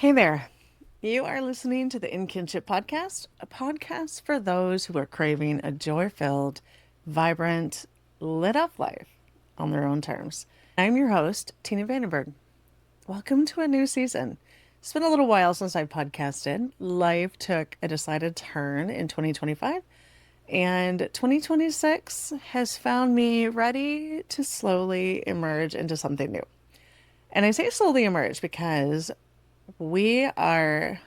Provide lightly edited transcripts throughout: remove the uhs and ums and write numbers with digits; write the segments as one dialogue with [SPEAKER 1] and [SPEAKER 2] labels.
[SPEAKER 1] Hey there. You are listening to the In Kinship podcast, a podcast for those who are craving a joy-filled, vibrant, lit-up life on their own terms. I'm your host, Tina Vandenberg. Welcome to a new season. It's been a little while since I've podcasted. Life took a decided turn in 2025, and 2026 has found me ready to slowly emerge into something new. And I say slowly emerge because we are,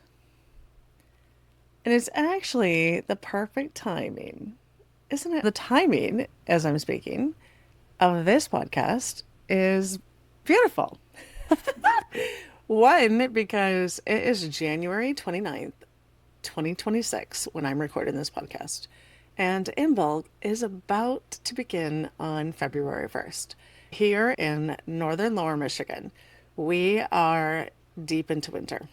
[SPEAKER 1] and it's actually the perfect timing, isn't it? The timing, as I'm speaking, of this podcast is beautiful. One, because it is January 29th, 2026, when I'm recording this podcast. And Imbolc is about to begin on February 1st. Here in northern Lower Michigan, we are deep into winter.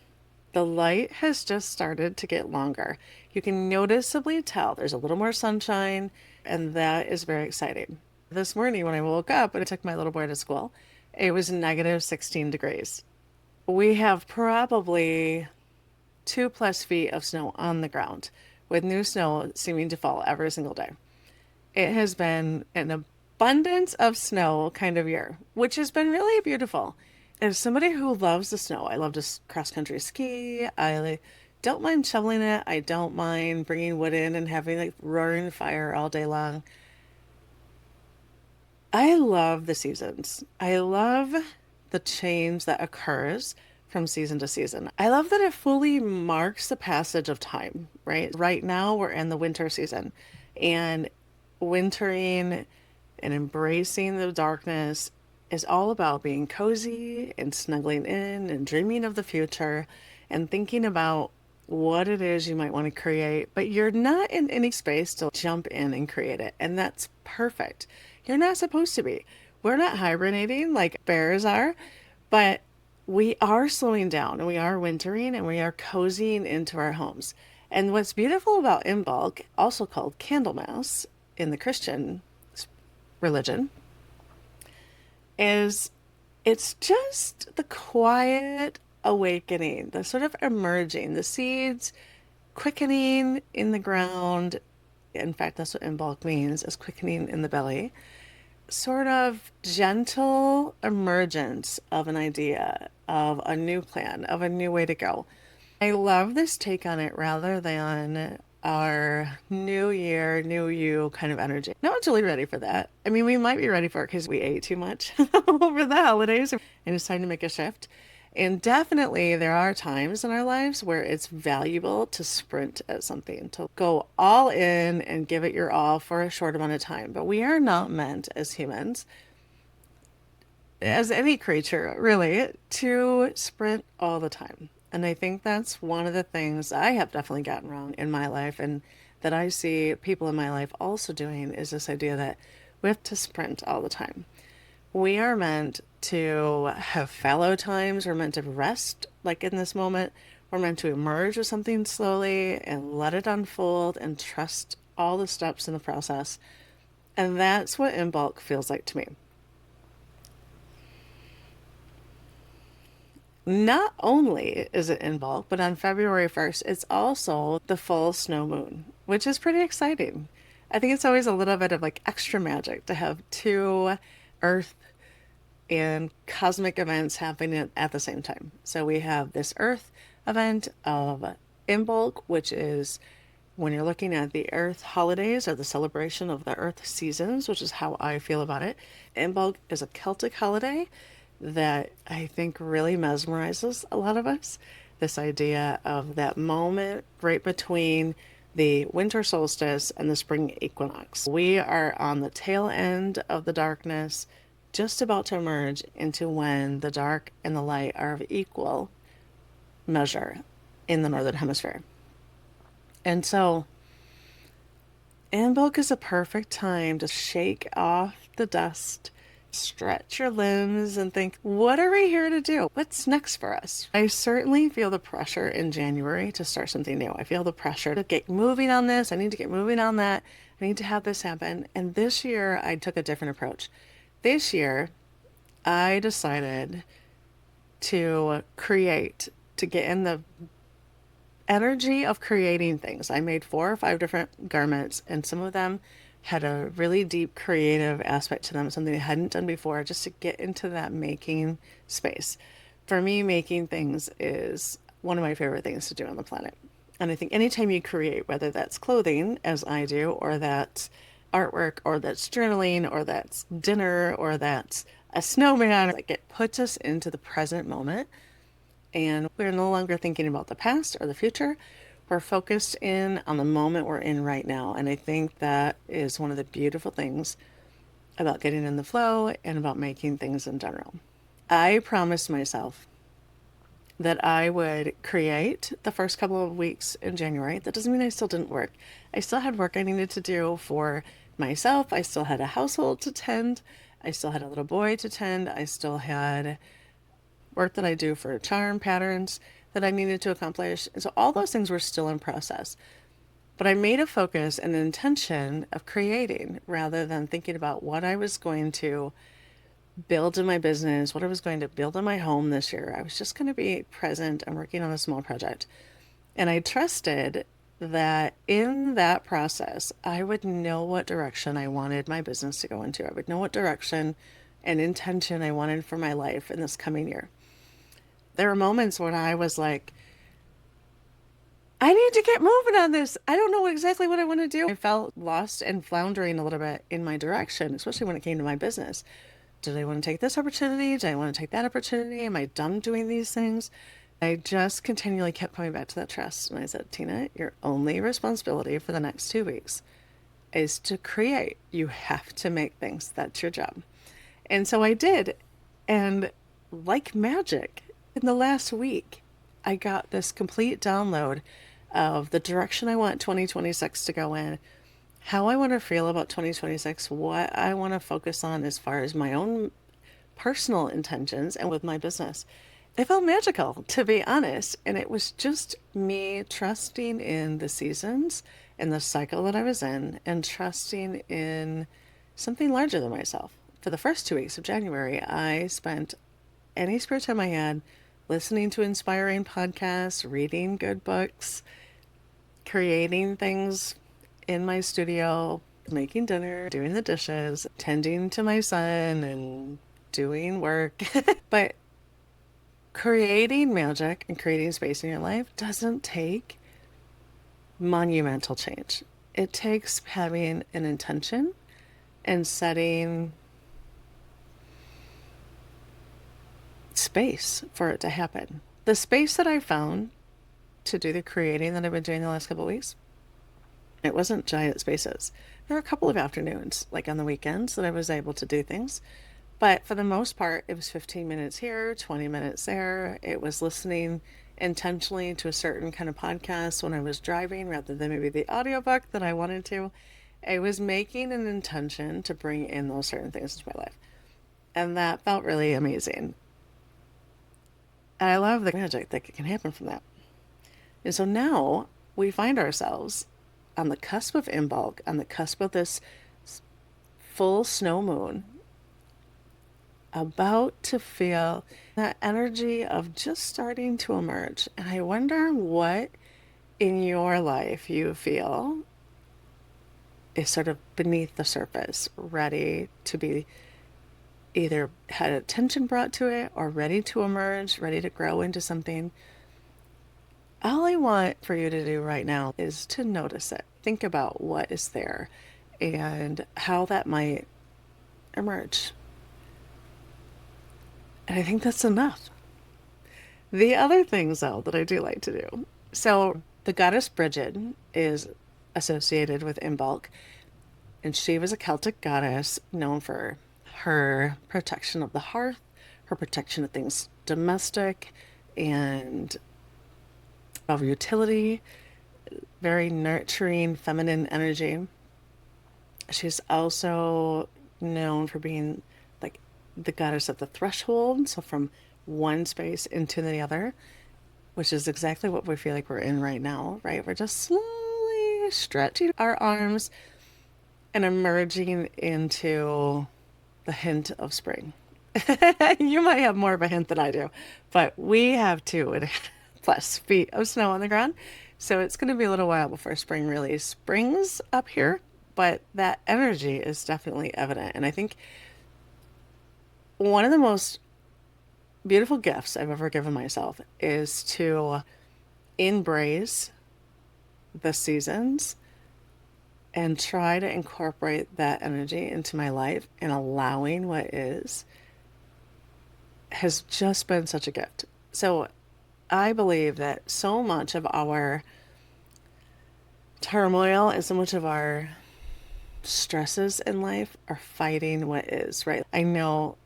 [SPEAKER 1] The light has just started to get longer. You can noticeably tell there's a little more sunshine, and that is very exciting. This morning, when I woke up and I took my little boy to school, it was negative 16 degrees. We have probably 2+ feet of snow on the ground, with new snow seeming to fall every single day. It has been an abundance of snow kind of year, which has been really beautiful. As somebody who loves the snow, I love to cross country ski. I don't mind shoveling it. I don't mind bringing wood in and having like roaring fire all day long. I love the seasons. I love the change that occurs from season to season. I love that it fully marks the passage of time, right? Right now, we're in the winter season, and wintering and embracing the darkness is all about being cozy and snuggling in and dreaming of the future and thinking about what it is you might want to create, but you're not in any space to jump in and create it. And that's perfect. You're not supposed to be. We're not hibernating like bears are, but we are slowing down and we are wintering and we are cozying into our homes. And what's beautiful about Imbolc, also called Candlemas in the Christian religion, is it's just the quiet awakening, the sort of emerging, the seeds quickening in the ground. In fact, that's what Imbolc means, is quickening in the belly. Sort of gentle emergence of an idea, of a new plan, of a new way to go. I love this take on it rather than our new year, new you kind of energy. No one's really ready for that. I mean, we might be ready for it because we ate too much over the holidays and it's time to make a shift. And definitely there are times in our lives where it's valuable to sprint at something, to go all in and give it your all for a short amount of time. But we are not meant as humans, as any creature really, to sprint all the time. And I think that's one of the things I have definitely gotten wrong in my life, and that I see people in my life also doing, is this idea that we have to sprint all the time. We are meant to have fallow times. We're meant to rest, like in this moment. We're meant to emerge with something slowly and let it unfold and trust all the steps in the process. And that's what Imbolc feels like to me. Not only is it Imbolc, but on February 1st, it's also the full snow moon, which is pretty exciting. I think it's always a little bit of like extra magic to have two Earth and cosmic events happening at the same time. So we have this Earth event of Imbolc, which is when you're looking at the Earth holidays or the celebration of the Earth seasons, which is how I feel about it. Imbolc is a Celtic holiday that I think really mesmerizes a lot of us. This idea of that moment right between the winter solstice and the spring equinox. We are on the tail end of the darkness, just about to emerge into when the dark and the light are of equal measure in the northern hemisphere. And so Imbolc is a perfect time to shake off the dust, stretch your limbs, and think, what are we here to do? What's next for us? I certainly feel the pressure in January to start something new. I feel the pressure to get moving on this. I need to get moving on that. I need to have this happen. And this year, I took a different approach. This year, I decided to create to get in the energy of creating things. I made 4 or 5 different garments, and some of them had a really deep creative aspect to them, something I hadn't done before, just to get into that making space. For me, making things is one of my favorite things to do on the planet. And I think anytime you create, whether that's clothing, as I do, or that's artwork, or that's journaling, or that's dinner, or that's a snowman, like it puts us into the present moment, and we're no longer thinking about the past or the future. We're focused in on the moment we're in right now. And I think that is one of the beautiful things about getting in the flow and about making things in general. I promised myself that I would create the first couple of weeks in January. That doesn't mean I still didn't work. I still had work I needed to do for myself. I still had a household to tend. I still had a little boy to tend. I still had work that I do for charm patterns that I needed to accomplish. And so all those things were still in process. But I made a focus and an intention of creating rather than thinking about what I was going to build in my business, what I was going to build in my home this year. I was just going to be present and working on a small project. And I trusted that in that process, I would know what direction I wanted my business to go into. I would know what direction and intention I wanted for my life in this coming year. There were moments when I was like, I need to get moving on this. I don't know exactly what I want to do. I felt lost and floundering a little bit in my direction, especially when it came to my business. Did I want to take this opportunity? Did I want to take that opportunity? Am I done doing these things? I just continually kept coming back to that trust. And I said, Tina, your only responsibility for the next 2 weeks is to create. You have to make things. That's your job. And so I did. And like magic, in the last week, I got this complete download of the direction I want 2026 to go in, how I want to feel about 2026, what I want to focus on as far as my own personal intentions and with my business. It felt magical, to be honest. And it was just me trusting in the seasons and the cycle that I was in and trusting in something larger than myself. For the first 2 weeks of January, I spent any spare time I had listening to inspiring podcasts, reading good books, creating things in my studio, making dinner, doing the dishes, tending to my son, and doing work. But creating magic and creating space in your life doesn't take monumental change. It takes having an intention and setting space for it to happen. The space that I found to do the creating that I've been doing the last couple of weeks, it wasn't giant spaces. There were a couple of afternoons, like on the weekends, that I was able to do things. But for the most part, it was 15 minutes here, 20 minutes there. It was listening intentionally to a certain kind of podcast when I was driving rather than maybe the audiobook that I wanted to. It was making an intention to bring in those certain things into my life. And that felt really amazing. And I love the magic that can happen from that. And so now we find ourselves on the cusp of Imbolc, on the cusp of this full snow moon, about to feel that energy of just starting to emerge. And I wonder what in your life you feel is sort of beneath the surface, ready to be either had attention brought to it or ready to emerge, ready to grow into something. All I want for you to do right now is to notice it. Think about what is there and how that might emerge. And I think that's enough. The other things, though, that I do like to do. So the goddess Bridget is associated with Imbolc, and she was a Celtic goddess known for her protection of the hearth, her protection of things domestic, and of utility, very nurturing, feminine energy. She's also known for being like the goddess of the threshold, so from one space into the other, which is exactly what we feel like we're in right now, right? We're just slowly stretching our arms and emerging into the hint of spring. You might have more of a hint than I do, but we have two. plus feet of snow on the ground. So it's going to be a little while before spring really springs up here, but that energy is definitely evident. And I think one of the most beautiful gifts I've ever given myself is to embrace the seasons and try to incorporate that energy into my life, and allowing what is has just been such a gift. So I believe that so much of our turmoil and so much of our stresses in life are fighting what is, right? I know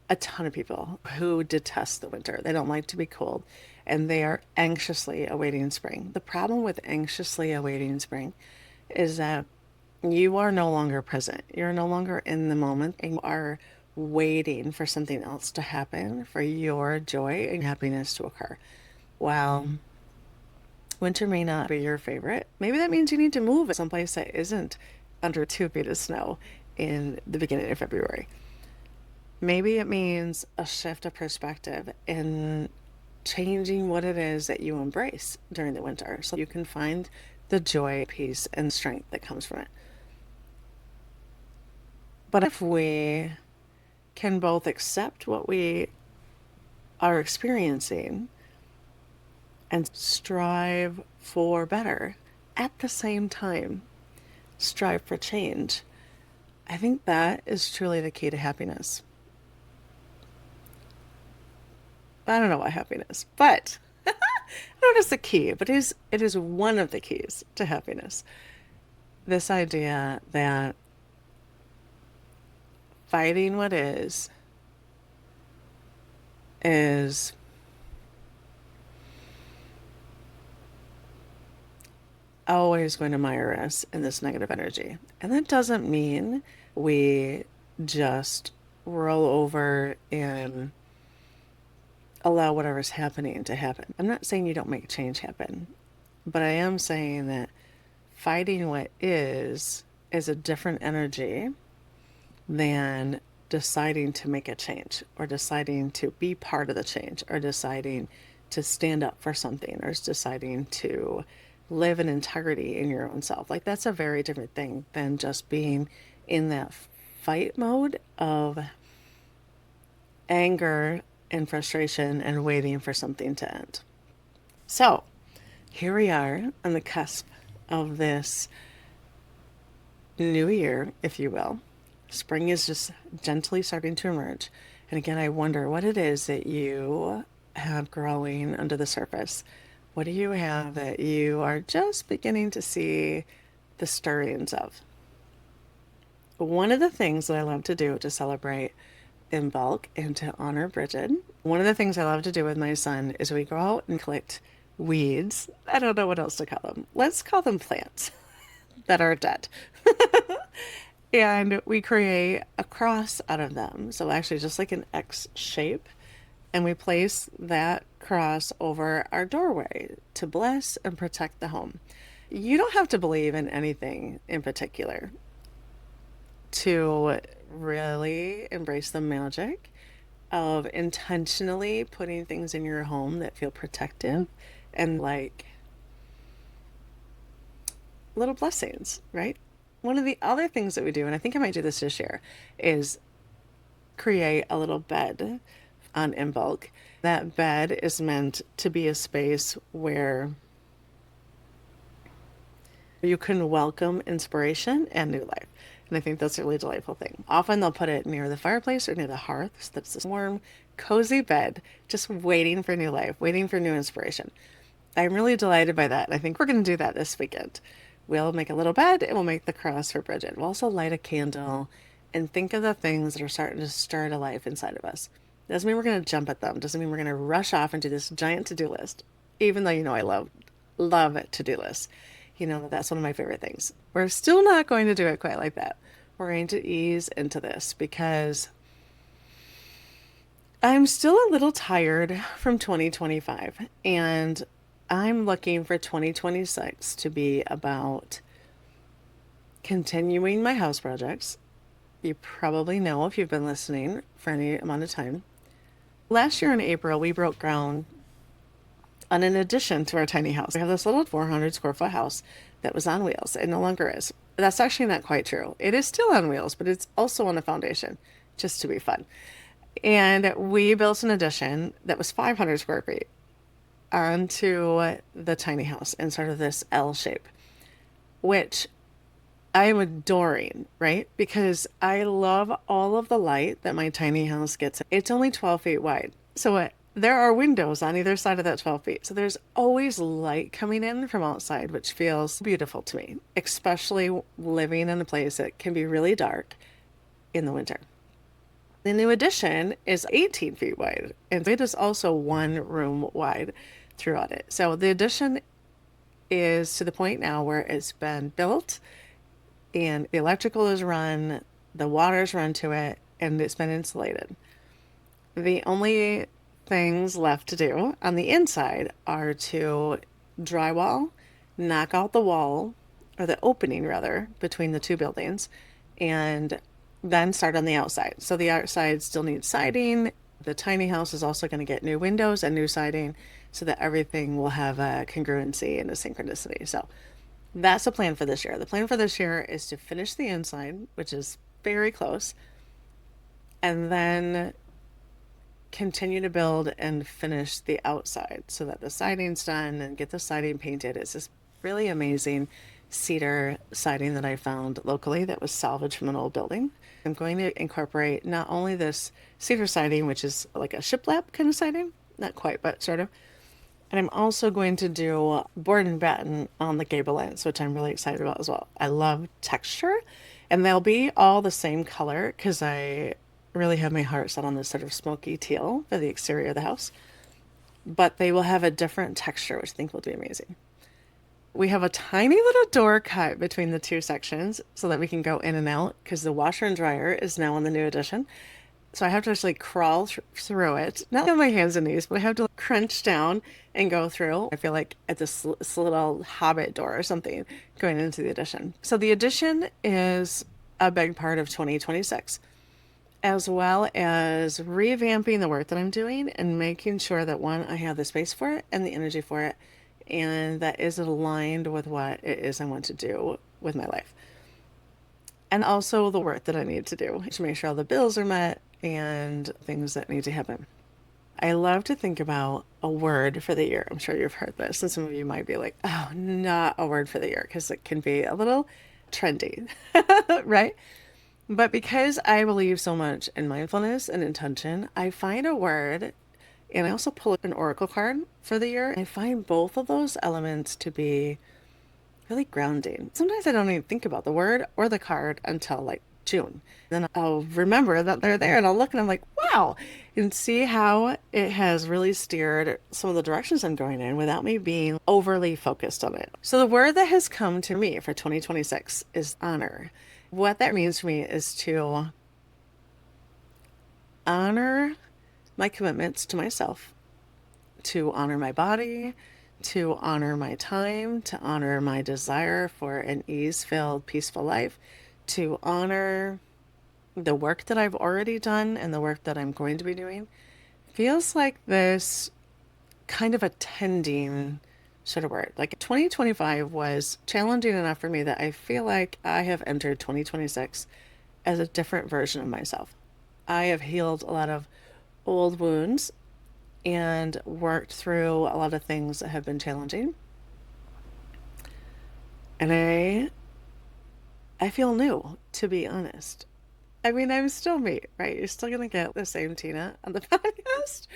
[SPEAKER 1] a ton of people who detest the winter. They don't like to be cold, and they are anxiously awaiting spring. The problem with anxiously awaiting spring is that you are no longer present. You're no longer in the moment, and you are waiting for something else to happen for your joy and happiness to occur. While winter may not be your favorite, maybe that means you need to move someplace that isn't under 2 feet of snow in the beginning of February. Maybe it means a shift of perspective in changing what it is that you embrace during the winter so you can find the joy, peace, and strength that comes from it. But if we can both accept what we are experiencing and strive for better at the same time, strive for change, I think that is truly the key to happiness. I don't know what happiness, but I don't know if it's the key, but it is one of the keys to happiness. This idea that fighting what is always going to mire us in this negative energy. And that doesn't mean we just roll over and allow whatever's happening to happen. I'm not saying you don't make change happen, but I am saying that fighting what is a different energy than deciding to make a change, or deciding to be part of the change, or deciding to stand up for something, or deciding to live in integrity in your own self. Like, that's a very different thing than just being in that fight mode of anger and frustration and waiting for something to end. So here we are on the cusp of this new year, if you will. Spring is just gently starting to emerge. And again, I wonder what it is that you have growing under the surface. What do you have that you are just beginning to see the stirrings of? One of the things that I love to do to celebrate Imbolc and to honor Bridget, one of the things I love to do with my son is we go out and collect weeds. I don't know what else to call them. Let's call them plants that are dead. And we create a cross out of them. So actually just like an X shape. And we place that cross over our doorway to bless and protect the home. You don't have to believe in anything in particular to really embrace the magic of intentionally putting things in your home that feel protective and like little blessings, right? One of the other things that we do, and I think I might do this year, is create a little bed on Imbolc. That bed is meant to be a space where you can welcome inspiration and new life. And I think that's a really delightful thing. Often they'll put it near the fireplace or near the hearth. So that's this warm, cozy bed, just waiting for new life, waiting for new inspiration. I'm really delighted by that. And I think we're going to do that this weekend. We'll make a little bed and we'll make the cross for Bridget. We'll also light a candle and think of the things that are starting to stir to life inside of us. Doesn't mean we're going to jump at them. Doesn't mean we're going to rush off and do this giant to-do list. Even though, I love to-do lists. That's one of my favorite things. We're still not going to do it quite like that. We're going to ease into this because I'm still a little tired from 2025, and I'm looking for 2026 to be about continuing my house projects. You probably know if you've been listening for any amount of time. Last year in April, we broke ground on an addition to our tiny house. We have this little 400 square foot house that was on wheels. It no longer is. That's actually not quite true. It is still on wheels, but it's also on a foundation, just to be fun. And we built an addition that was 500 square feet onto the tiny house in sort of this L shape, which I am adoring, right? Because I love all of the light that my tiny house gets. It's only 12 feet wide. So there are windows on either side of that 12 feet. So there's always light coming in from outside, which feels beautiful to me, especially living in a place that can be really dark in the winter. The new addition is 18 feet wide, and it is also one room wide throughout it. So the addition is to the point now where it's been built and the electrical is run, the water's run to it, and it's been insulated. The only things left to do on the inside are to drywall, knock out the wall, or the opening rather, between the two buildings, and then start on the outside. So the outside still needs siding. The tiny house is also going to get new windows and new siding so that everything will have a congruency and a synchronicity. So that's the plan for this year. The plan for this year is to finish the inside, which is very close, and then continue to build and finish the outside so that the siding's done and get the siding painted. It's this really amazing cedar siding that I found locally that was salvaged from an old building. I'm going to incorporate not only this cedar siding, which is like a shiplap kind of siding, not quite, but sort of. And I'm also going to do board and batten on the gable ends, which I'm really excited about as well. I love texture, and they'll be all the same color because I really have my heart set on this sort of smoky teal for the exterior of the house. But they will have a different texture, which I think will be amazing. We have a tiny little door cut between the two sections so that we can go in and out because the washer and dryer is now on the new addition. So I have to actually crawl through it, not on my hands and knees, but I have to crunch down and go through. I feel like at this little hobbit door or something going into the addition. So the addition is a big part of 2026, as well as revamping the work that I'm doing and making sure that one, I have the space for it and the energy for it, and that is aligned with what it is I want to do with my life. And also the work that I need to do to make sure all the bills are met and things that need to happen. I love to think about a word for the year. I'm sure you've heard this, and some of you might be like, oh, not a word for the year, because it can be a little trendy, right? But because I believe so much in mindfulness and intention, I find a word and I also pull an oracle card for the year. I find both of those elements to be really grounding. Sometimes I don't even think about the word or the card until like June. Then I'll remember that they're there and I'll look and I'm like, wow, and see how it has really steered some of the directions I'm going in without me being overly focused on it. So the word that has come to me for 2026 is honor. What that means for me is to honor my commitments to myself, to honor my body, to honor my time, to honor my desire for an ease-filled, peaceful life, to honor the work that I've already done and the work that I'm going to be doing. Feels like this kind of attending sort of word. Like 2025 was challenging enough for me that I feel like I have entered 2026 as a different version of myself. I have healed a lot of old wounds and worked through a lot of things that have been challenging. And I feel new, to be honest. I mean, I'm still me, right? You're still gonna get the same Tina on the podcast,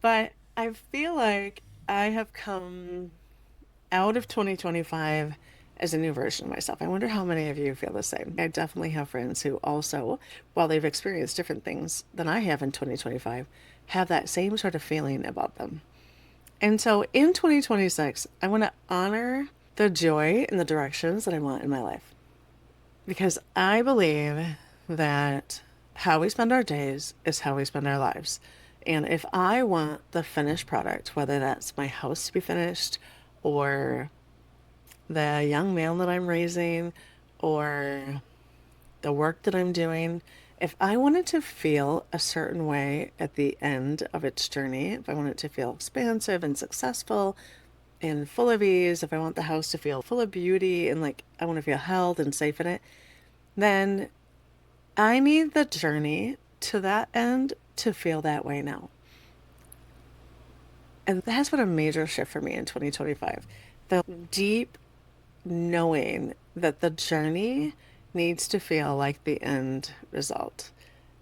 [SPEAKER 1] but I feel like I have come out of 2025 as a new version of myself. I wonder how many of you feel the same. I definitely have friends who also, while they've experienced different things than I have in 2025, have that same sort of feeling about them. And so in 2026, I want to honor the joy and the directions that I want in my life. Because I believe that how we spend our days is how we spend our lives. And if I want the finished product, whether that's my house to be finished or the young man that I'm raising or the work that I'm doing, If I wanted to feel a certain way at the end of its journey, if I want it to feel expansive and successful and full of ease, if I want the house to feel full of beauty and like I want to feel held and safe in it, then I need the journey to that end to feel that way now. And that's been a major shift for me in 2025. The deep knowing that the journey needs to feel like the end result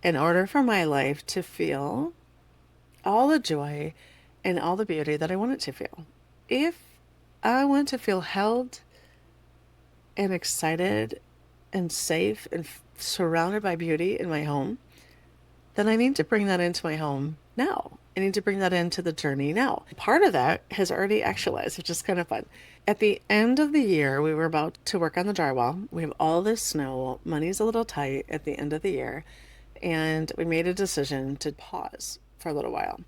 [SPEAKER 1] in order for my life to feel all the joy and all the beauty that I want it to feel. If I want to feel held and excited and safe and surrounded by beauty in my home, then I need to bring that into my home now. I need to bring that into the journey now. Part of that has already actualized, which is kind of fun. At the end of the year, we were about to work on the drywall. We have all this snow. Money's a little tight at the end of the year. And we made a decision to pause for a little while,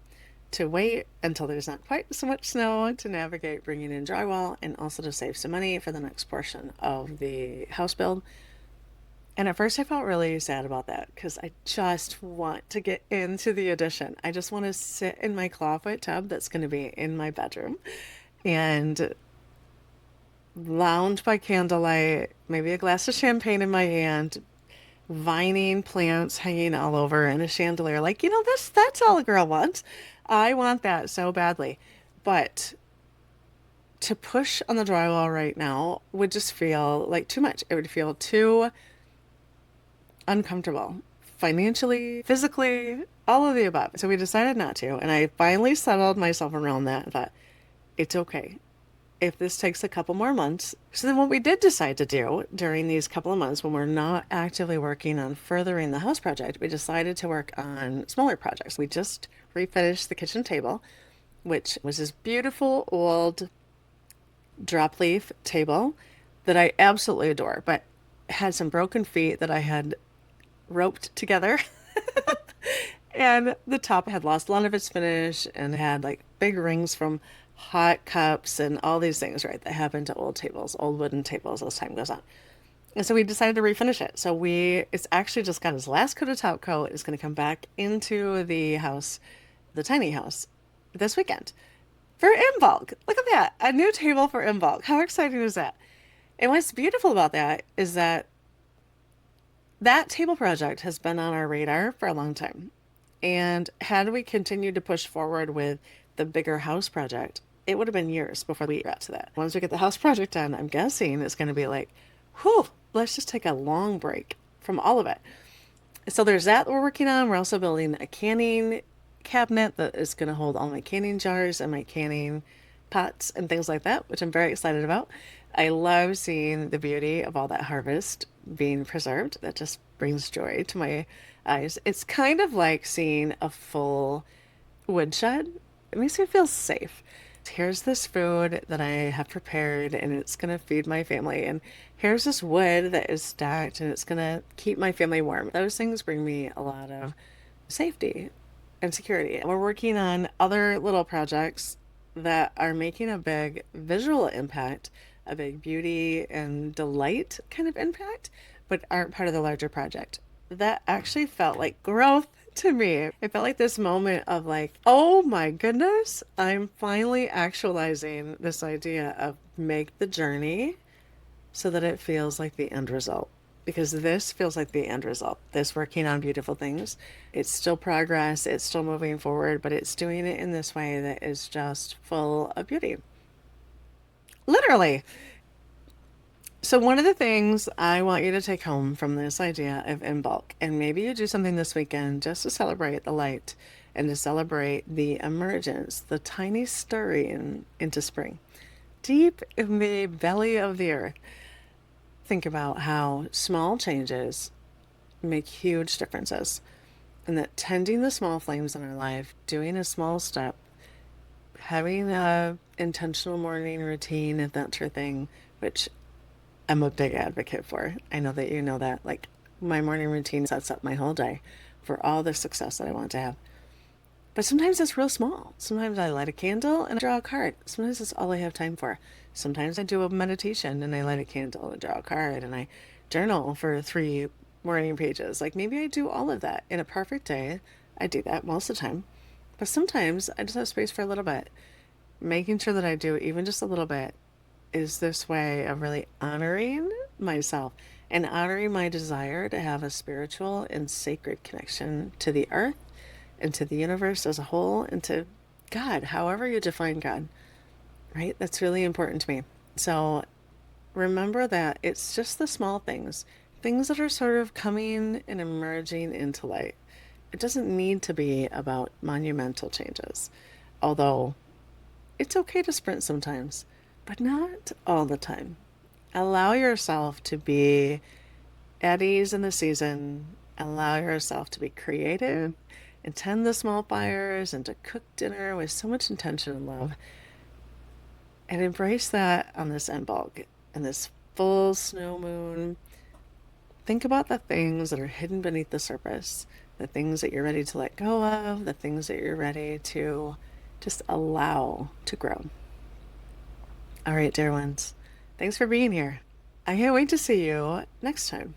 [SPEAKER 1] to wait until there's not quite so much snow to navigate bringing in drywall and also to save some money for the next portion of the house build. And at first, I felt really sad about that because I just want to get into the addition. I just want to sit in my clawfoot tub that's going to be in my bedroom and lounge by candlelight, maybe a glass of champagne in my hand, vining plants hanging all over and a chandelier. Like, that's all a girl wants. I want that so badly. But to push on the drywall right now would just feel like too much. It would feel too uncomfortable financially, physically, all of the above. So we decided not to. And I finally settled myself around that and thought, it's okay if this takes a couple more months. So then what we did decide to do during these couple of months when we're not actively working on furthering the house project, we decided to work on smaller projects. We just refinished the kitchen table, which was this beautiful old drop leaf table that I absolutely adore, but had some broken feet that I had roped together. And the top had lost a lot of its finish and had like big rings from hot cups and all these things, right, that happen to old tables, old wooden tables as time goes on. And so we decided to refinish it. So it's actually just got its last coat of top coat. It's going to come back into the house, the tiny house, this weekend for Imbolc. Look at that. A new table for Imbolc. How exciting is that? And what's beautiful about that is that that table project has been on our radar for a long time. And had we continued to push forward with the bigger house project, it would have been years before we got to that. Once we get the house project done, I'm guessing it's going to be like, whew, let's just take a long break from all of it. So there's that we're working on. We're also building a canning cabinet that is going to hold all my canning jars and my canning pots and things like that, which I'm very excited about. I love seeing the beauty of all that harvest being preserved. That just brings joy to my eyes. It's kind of like seeing a full woodshed. It makes me feel safe. Here's this food that I have prepared and it's going to feed my family. And here's this wood that is stacked and it's going to keep my family warm. Those things bring me a lot of safety and security. We're working on other little projects that are making a big visual impact, a big beauty and delight kind of impact, but aren't part of the larger project. That actually felt like growth to me. It felt like this moment of like, oh my goodness, I'm finally actualizing this idea of make the journey so that it feels like the end result. Because this feels like the end result. This working on beautiful things. It's still progress, it's still moving forward, but it's doing it in this way that is just full of beauty. Literally. So one of the things I want you to take home from this idea of Imbolc, and maybe you do something this weekend just to celebrate the light and to celebrate the emergence, the tiny stirring into spring. Deep in the belly of the earth, think about how small changes make huge differences. And that tending the small flames in our life, doing a small step, having a intentional morning routine, if that's your thing, which I'm a big advocate for. I know that you know that. Like, my morning routine sets up my whole day for all the success that I want to have. But sometimes it's real small. Sometimes I light a candle and draw a card. Sometimes that's all I have time for. Sometimes I do a meditation and I light a candle and draw a card and I journal for 3 morning pages. Like maybe I do all of that in a perfect day. I do that most of the time. But sometimes I just have space for a little bit. Making sure that I do even just a little bit is this way of really honoring myself and honoring my desire to have a spiritual and sacred connection to the earth and to the universe as a whole and to God, however you define God, right? That's really important to me. So remember that it's just the small things, things that are sort of coming and emerging into light. It doesn't need to be about monumental changes, although it's okay to sprint sometimes, but not all the time. Allow yourself to be at ease in the season. Allow yourself to be creative and tend the small fires and to cook dinner with so much intention and love. And embrace that on this Imbolc and this full snow moon. Think about the things that are hidden beneath the surface, the things that you're ready to let go of, the things that you're ready to just allow to grow. All right, dear ones, thanks for being here. I can't wait to see you next time.